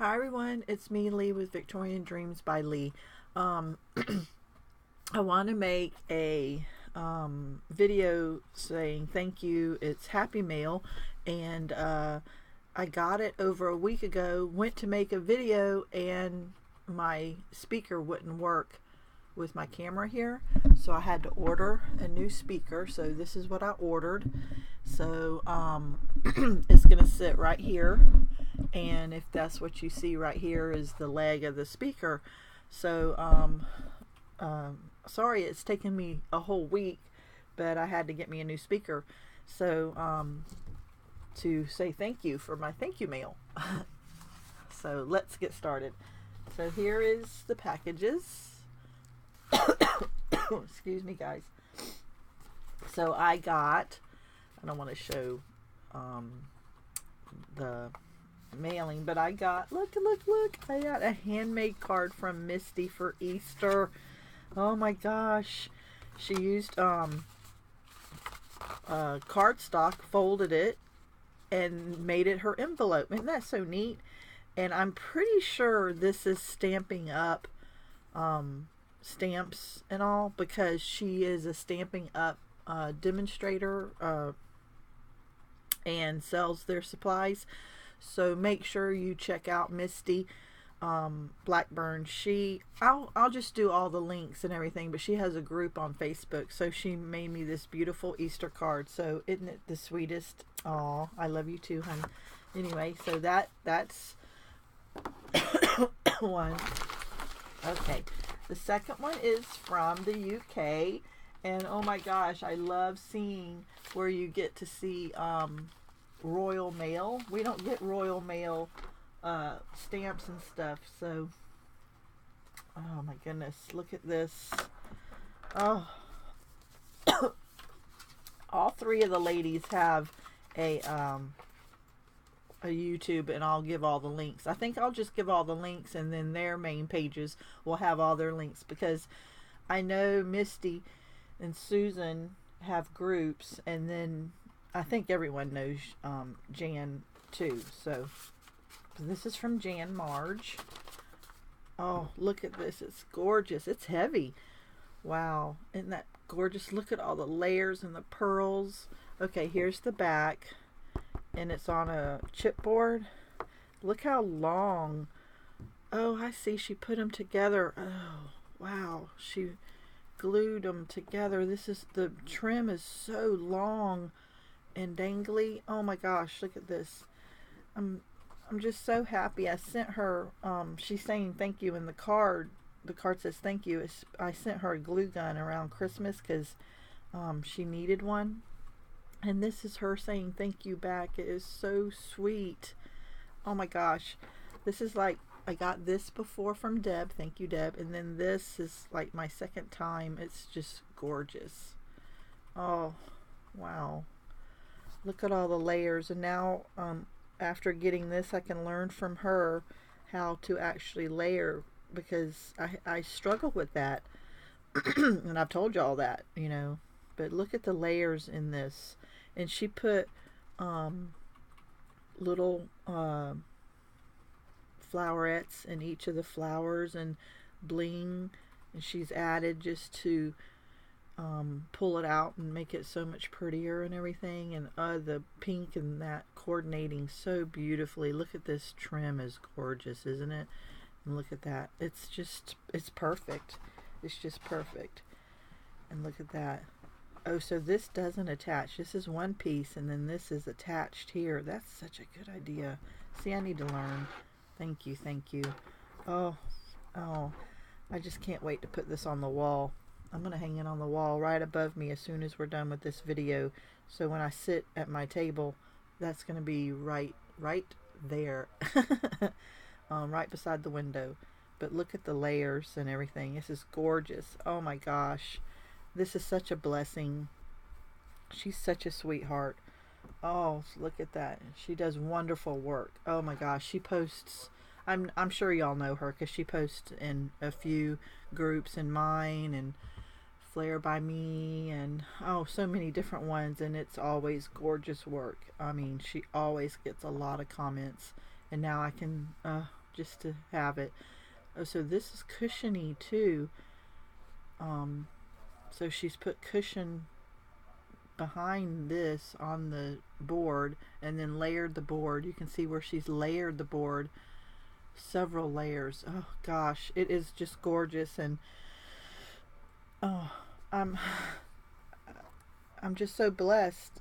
Hi everyone, it's me, Leigh, with Victorian Dreams by Leigh. Um, I want to make a video saying thank you. It's Happy Mail, and I got it over a week ago. Went to make a video, and my speaker wouldn't work with my camera here, so I had to order a new speaker. So this is what I ordered. So it's gonna sit right here, and if that's what you see right here is the leg of the speaker. So sorry it's taken me a whole week, but I had to get me a new speaker. So to say thank you for my thank you mail. So let's get started. So here is the packages. Excuse me, guys. So I don't want to show the mailing, but I got, look, I got a handmade card from Misty for Easter. Oh my gosh. She used cardstock, folded it, and made it her envelope. Isn't that so neat? And I'm pretty sure this is Stampin' Up stamps and all, because she is a Stampin' Up demonstrator and sells their supplies. So make sure you check out Misty Blackburn. I'll just do all the links and everything, but she has a group on Facebook. So she made me this beautiful Easter card. So isn't it the sweetest? Oh, I love you too, hon. Anyway, so that's one. Okay, the second one is from the UK, and oh my gosh, I love seeing where you get to see Royal Mail. We don't get Royal Mail stamps and stuff, so oh my goodness, look at this. Oh, all three of the ladies have a YouTube, and I'll give all the links. I think I'll just give all the links, and then their main pages will have all their links, because I know Misty and Susan have groups, and then I think everyone knows Jan too. So this is from Jan Marge. Oh, look at this. It's gorgeous. It's heavy. Wow. Isn't that gorgeous? Look at all the layers and the pearls. Okay, here's the back, and it's on a chipboard. Look how long. Oh, I see. She put them together. Oh, wow. She glued them together. The trim is so long and dangly. Oh my gosh, look at this. I'm just so happy. I sent her she's saying thank you in the card. The card says thank you. I sent her a glue gun around Christmas because she needed one, and this is her saying thank you back. It is so sweet. Oh my gosh, this is like, I got this before from Deb. Thank you, Deb. And then this is like my second time. It's just gorgeous. Oh wow, look at all the layers. And now after getting this, I can learn from her how to actually layer, because I struggle with that. And I've told you all that, you know, but look at the layers in this. And she put little flowerets in each of the flowers and bling, and she's added just to pull it out and make it so much prettier and everything. And the pink and that coordinating so beautifully. Look at this trim, is gorgeous, isn't it? And look at that. It's perfect. It's just perfect. And look at that. Oh, so this doesn't attach. This is one piece, and then this is attached here. That's such a good idea. See, I need to learn. Thank you, thank you. Oh, I just can't wait to put this on the wall. I'm going to hang it on the wall right above me as soon as we're done with this video. So when I sit at my table, that's going to be right there. Right beside the window. But look at the layers and everything. This is gorgeous. Oh my gosh. This is such a blessing. She's such a sweetheart. Oh, look at that. She does wonderful work. Oh my gosh. She posts, I'm sure y'all know her, because she posts in a few groups, in mine and Flair by Me, and so many different ones, and it's always gorgeous work. I mean, she always gets a lot of comments, and now I can just to have it. Oh, so this is cushiony too. So she's put cushion behind this on the board and then layered the board. You can see where she's layered the board, several layers. Oh gosh, it is just gorgeous. And oh, I'm just so blessed.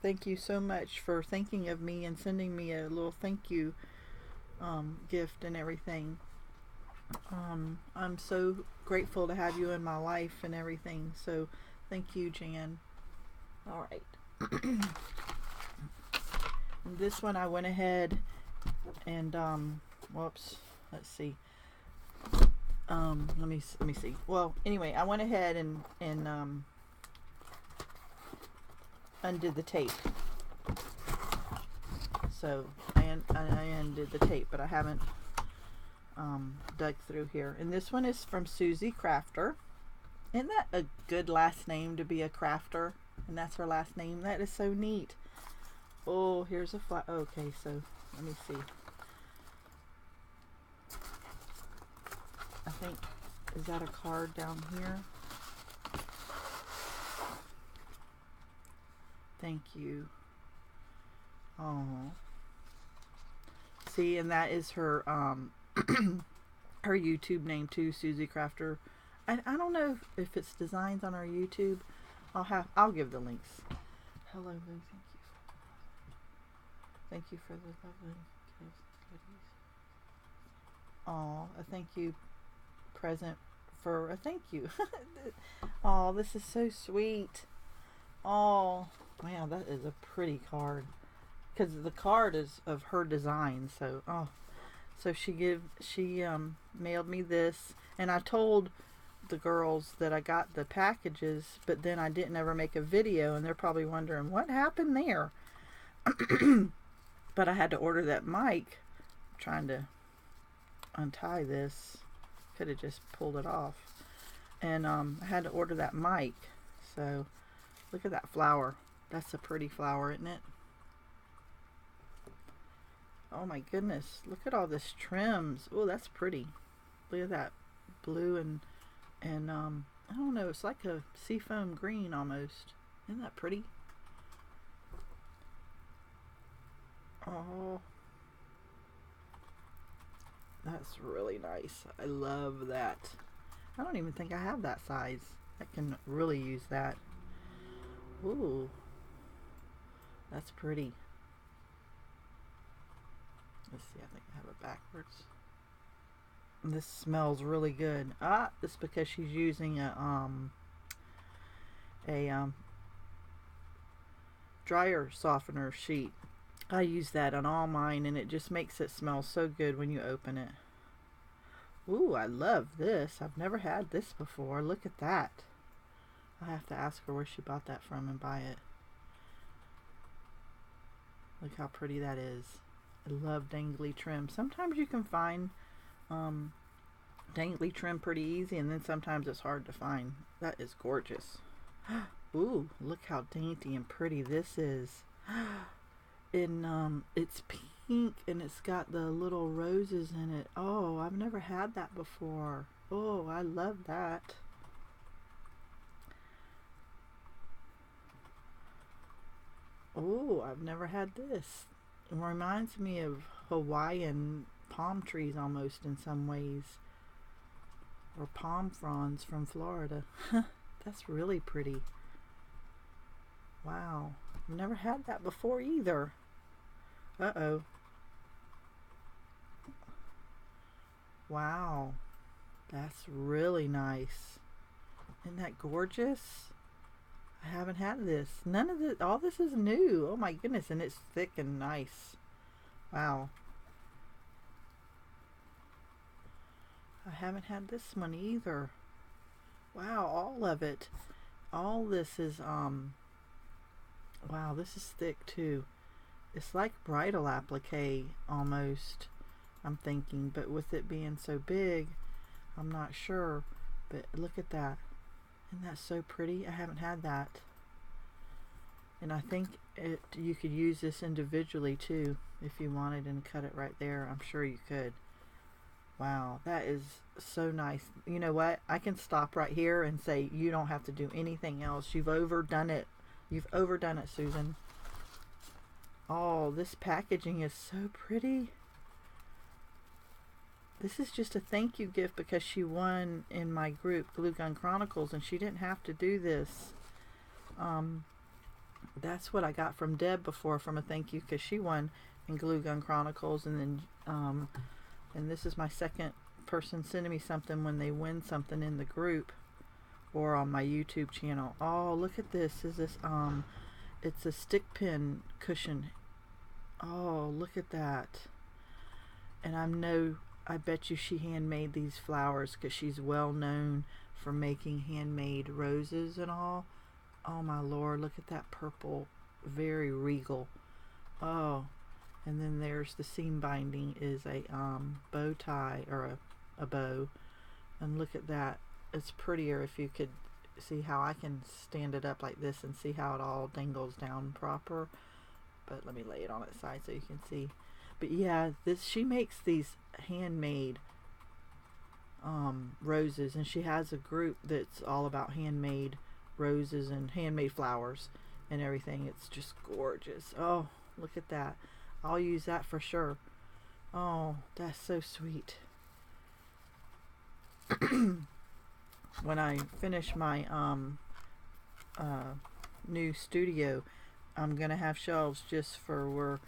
Thank you so much for thinking of me and sending me a little thank you gift and everything. I'm so grateful to have you in my life and everything. So thank you, Jan. All right. This one I went ahead and whoops. Let's see. Let me see. Well, anyway, I went ahead and undid the tape. So I undid the tape, but I haven't dug through here. And this one is from Susie Crafter. Isn't that a good last name to be a crafter? And that's her last name. That is so neat. Oh, here's a flat. Okay, so let me see. I think, is that a card down here? Thank you. Oh. See, and that is her her YouTube name too, Susie Crafter. I don't know if it's designs on our YouTube. I'll give the links. Hello, Lou. Thank you for the lovely goodies. Oh, a thank you present for a thank you. Oh, this is so sweet. Oh, wow, that is a pretty card. Because the card is of her design. So, oh, so she mailed me this, and I told the girls that I got the packages, but then I didn't ever make a video, and they're probably wondering what happened there. But I had to order that mic. I'm trying to untie this. Could have just pulled it off. And I had to order that mic. So look at that flower. That's a pretty flower, isn't it? Oh my goodness, look at all this trims. Oh, that's pretty. Look at that blue and I don't know, it's like a seafoam green almost. Isn't that pretty? Oh, that's really nice. I love that. I don't even think I have that size. I can really use that. Ooh, that's pretty. Let's see, I think I have it backwards. This smells really good. Ah, it's because she's using a dryer softener sheet. I use that on all mine, and it just makes it smell so good when you open it. Ooh, I love this. I've never had this before. Look at that. I have to ask her where she bought that from and buy it. Look how pretty that is. I love dangly trim. Sometimes you can find dangly trim pretty easy, and then sometimes it's hard to find. That is gorgeous. Ooh, look how dainty and pretty this is. And it's pink, and it's got the little roses in it. Oh, I've never had that before. Oh, I love that. Oh, I've never had this. It reminds me of Hawaiian palm trees almost in some ways, or palm fronds from Florida. That's really pretty. Wow, I've never had that before either. Uh-oh. Wow, that's really nice. Isn't that gorgeous? I haven't had this. None of this, all this is new. Oh my goodness, and it's thick and nice. Wow. I haven't had this one either. Wow, all of it. All this is, wow, this is thick too. It's like bridal applique almost, I'm thinking, but with it being so big, I'm not sure. But look at that. Isn't that so pretty? I haven't had that. And I think you could use this individually too if you wanted and cut it right there. I'm sure you could. Wow, that is so nice. You know what? I can stop right here and say you don't have to do anything else. You've overdone it. You've overdone it, Susan. Oh, this packaging is so pretty. This is just a thank you gift because she won in my group, Glue Gun Chronicles, and she didn't have to do this. That's what I got from Deb before, from a thank you, because she won in Glue Gun Chronicles. And then and this is my second person sending me something when they win something in the group or on my YouTube channel. Oh, look at this. Is this it's a stick pin cushion. Oh, look at that. And I bet you she handmade these flowers because she's well known for making handmade roses and all. Oh my Lord, look at that purple. Very regal. Oh, and then there's the seam binding is a bow tie, or a bow. And look at that. It's prettier if you could see how I can stand it up like this and see how it all dangles down proper. But let me lay it on its side so you can see. But yeah, she makes these handmade roses, and she has a group that's all about handmade roses and handmade flowers and everything. It's just gorgeous. Oh, look at that. I'll use that for sure. Oh, that's so sweet. When I finish my new studio, I'm gonna have shelves just for where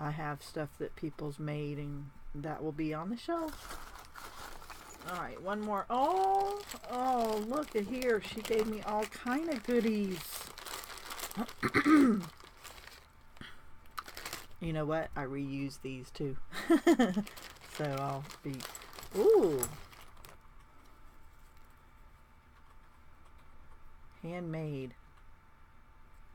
I have stuff that people's made, and that will be on the shelf. All right, one more. Oh, look at here. She gave me all kind of goodies. You know what? I reuse these too. So I'll be... Ooh. Handmade.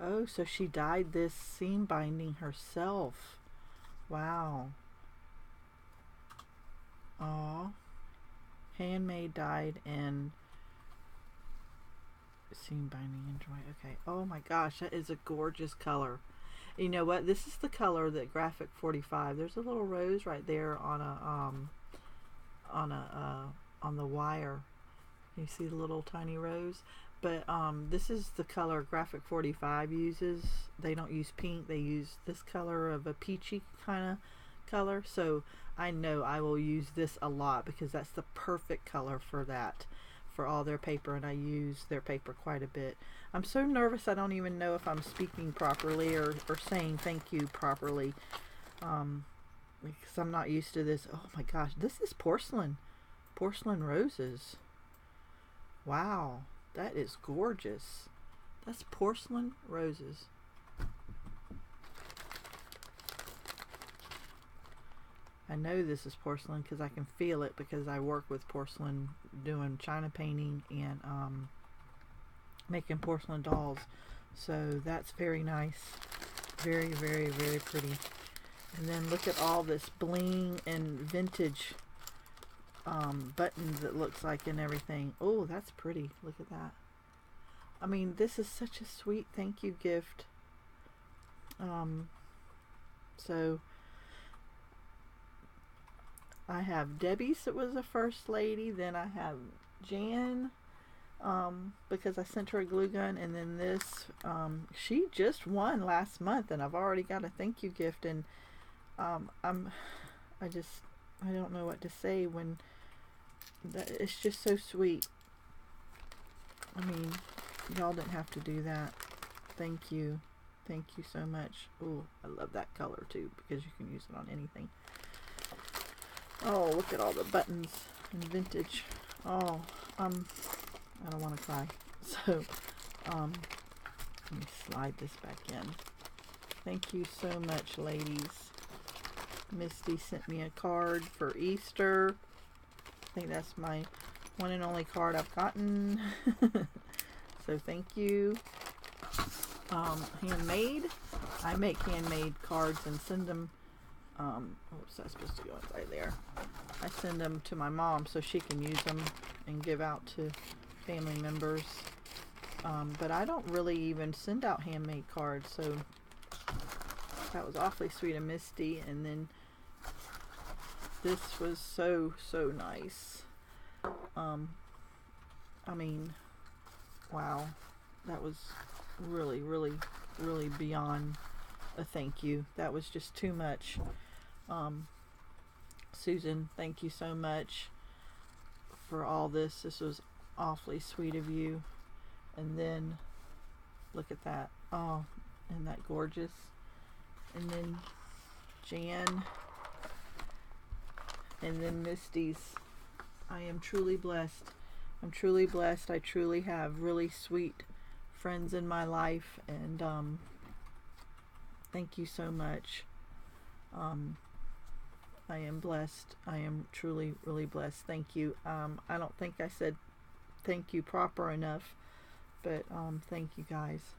Oh, so she dyed this seam binding herself. Wow. Aw. Handmade, dyed, and seam binding. Enjoy. Okay. Oh my gosh, that is a gorgeous color. You know what? This is the color that Graphic 45. There's a little rose right there on the wire. You see the little tiny rose? But this is the color Graphic 45 uses. They don't use pink. They use this color of a peachy kind of color. So I know I will use this a lot because that's the perfect color for that, for all their paper, and I use their paper quite a bit. I'm so nervous I don't even know if I'm speaking properly or saying thank you properly, because I'm not used to this. Oh my gosh, this is porcelain roses. Wow, that is gorgeous. That's porcelain roses. I know this is porcelain because I can feel it, because I work with porcelain doing china painting and making porcelain dolls. So that's very nice. Very, very, very pretty. And then look at all this bling and vintage buttons it looks like and everything. Oh, that's pretty. Look at that. I mean, this is such a sweet thank you gift. So I have Debbie's that was the first lady, then I have Jan, because I sent her a glue gun, and then this, she just won last month, and I've already got a thank you gift, and I don't know what to say when it's just so sweet. I mean, y'all didn't have to do that. Thank you so much. Oh, I love that color too, because you can use it on anything. Oh, look at all the buttons and vintage. Oh, I don't want to cry. So, let me slide this back in. Thank you so much, ladies. Misty sent me a card for Easter. I think that's my one and only card I've gotten. So thank you. Handmade. I make handmade cards and send them. Oops, that's supposed to go inside there. I send them to my mom so she can use them and give out to family members. But I don't really even send out handmade cards, so that was awfully sweet of Misty. And then this was so nice. I mean, wow, that was really beyond a thank you. That was just too much. Susan, thank you so much for all this. This was awfully sweet of you. And then look at that. Oh, isn't that gorgeous? And then Jan, and then Misty's. I am truly blessed. I'm truly blessed. I truly have really sweet friends in my life, and thank you so much. I am blessed. I am truly really blessed. Thank you. I don't think I said thank you proper enough, but thank you guys.